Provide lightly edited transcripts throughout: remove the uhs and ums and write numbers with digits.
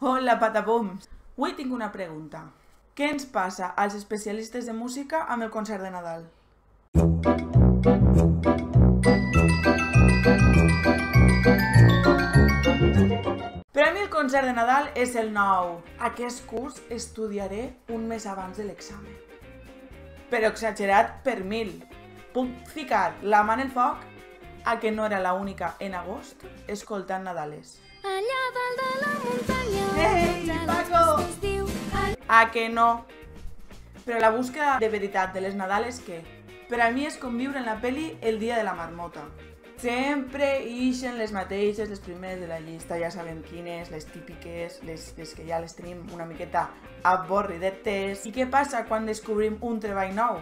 Hola, patapums! Avui tinc una pregunta. Què ens passa als especialistes de música amb el concert de Nadal? Per a mi el concert de Nadal és el nou. Aquest curs estudiaré un mes abans de l'examen. Però exagerat per 1000. Puc ficar la mà en el foc a que no era l'única en agost escoltant Nadales. Allà dalt de la muntanya. Ei, Paco! A que no? Però la búsqueda de veritat de les Nadales, què? Per a mi és com viure en la peli El dia de la marmota. Sempre ixen les mateixes, les primeres de la llista, ja sabem quines, les típiques, les que ja les tenim una miqueta avorridetes. I què passa quan descobrim un treball nou?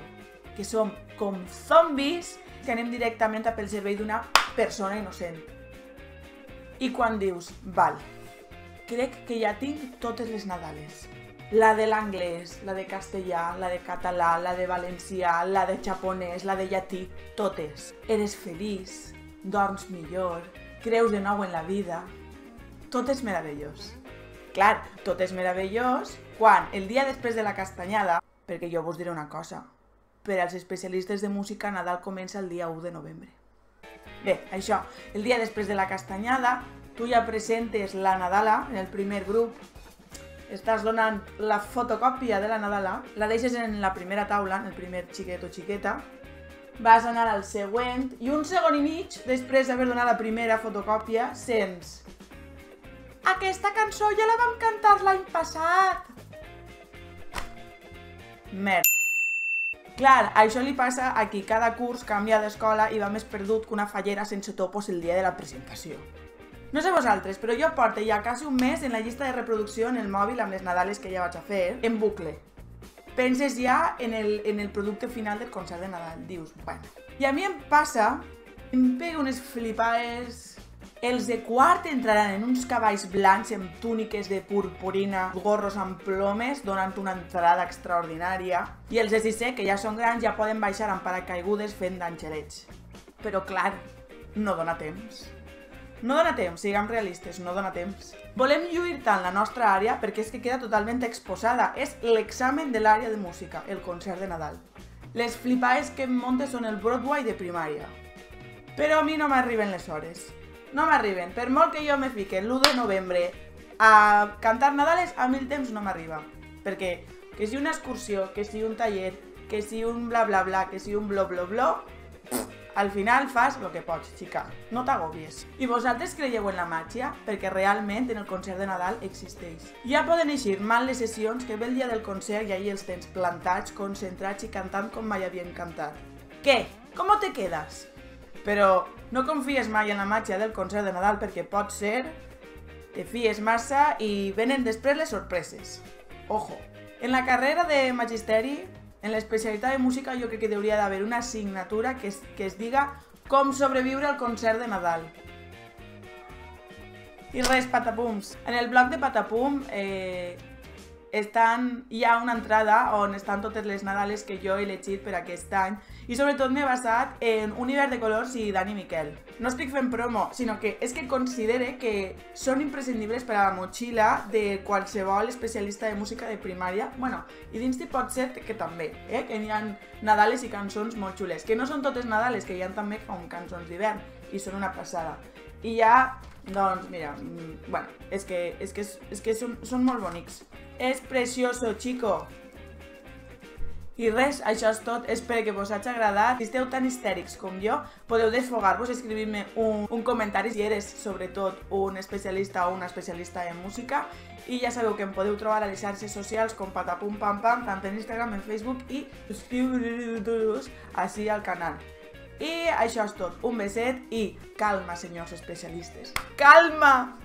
Que som com zombis que anem directament a pel cervell d'una persona innocent. I quan dius, val, crec que ja tinc totes les Nadales. La de l'anglès, la de castellà, la de català, la de valencià, la de japonès, la de llatí, totes. Eres feliç, dorms millor, creus de nou en la vida. Tot és meravellós. Clar, tot és meravellós quan el dia després de la castanyada, perquè jo vos diré una cosa, per als especialistes de música Nadal comença el dia 1 de novembre. Bé, això, el dia després de la castanyada, tu ja presentes la Nadala en el primer grup, estàs donant la fotocòpia de la Nadala, la deixes en la primera taula, en el primer xiquet o xiqueta, vas anar al següent i un segon i mig, després d'haver donat la primera fotocòpia, sents: aquesta cançó ja la vam cantar l'any passat! Merda. Clar, això li passa a qui cada curs canvia d'escola i va més perdut que una fallera sense topos el dia de la presentació. No sé vosaltres, però jo porto ja quasi un mes en la llista de reproducció en el mòbil amb les Nadales que ja vaig a fer, en bucle. Penses ja en el producte final del concert de Nadal. Dius, bueno. I a mi em passa, em pega unes flipades. Els de quart entraran en uns cavalls blancs amb túniques de purpurina, gorros amb plomes, donant una entrada extraordinària. I els de sisè, que ja són grans, ja poden baixar amb paracaigudes fent d'angelets. Però clar, no dona temps. No dona temps, siguem realistes, no dona temps. Volem lluir tant la nostra àrea perquè és que queda totalment exposada. És l'examen de l'àrea de música, el concert de Nadal. Les flipades que em monte són el Broadway de primària. Però a mi no m'arriben les hores. No m'arriben. Per molt que jo me fique l'1 de novembre a cantar Nadales, a mi el temps no m'arriba. Perquè que si una excursió, que si un taller, que si un bla bla bla, que si un blo blo blo, al final fas el que pots, xica, no t'agobies. I vosaltres creieu en la màgia? Perquè realment en el concert de Nadal existeix. Ja poden eixir mal les sessions que ve el dia del concert i ahir els tens plantats, concentrats i cantant com mai havien cantat. Què? Com te quedes? Però no confies mai en la màgia del concert de Nadal perquè pot ser te fies massa i venen després les sorpreses. Ojo! En la carrera de magisteri, en l'especialitat de música, jo crec que hauria d'haver una assignatura que es diga com sobreviure al concert de Nadal. I res, patapums. En el blog de Patapum hi ha una entrada on estan totes les Nadales que jo he elegit per aquest any i sobretot m'he basat en Univers de Colors i Dani Miquel. No estic fent promo, sinó que és que considere que són imprescindibles per a la motxilla de qualsevol especialista de música de primària. Bueno, i dins hi pot ser que també, que hi ha Nadales i cançons molt xules, que no són totes Nadales, que hi ha també com cançons d'hivern i són una passada. I ja, doncs mira, bueno, és que són molt bonics. És precioso, chico! I res, això és tot, espero que vos hagi agradat. Si esteu tan histèrics com jo, podeu desfogar-vos, escrivir-me un comentari si eres sobretot un especialista o una especialista en música. I ja sabeu que em podeu trobar a les xarxes socials com Patapum Pam Pam, tant en Instagram, en Facebook i així al canal. I això és tot, un beset i calma, senyors especialistes. Calma!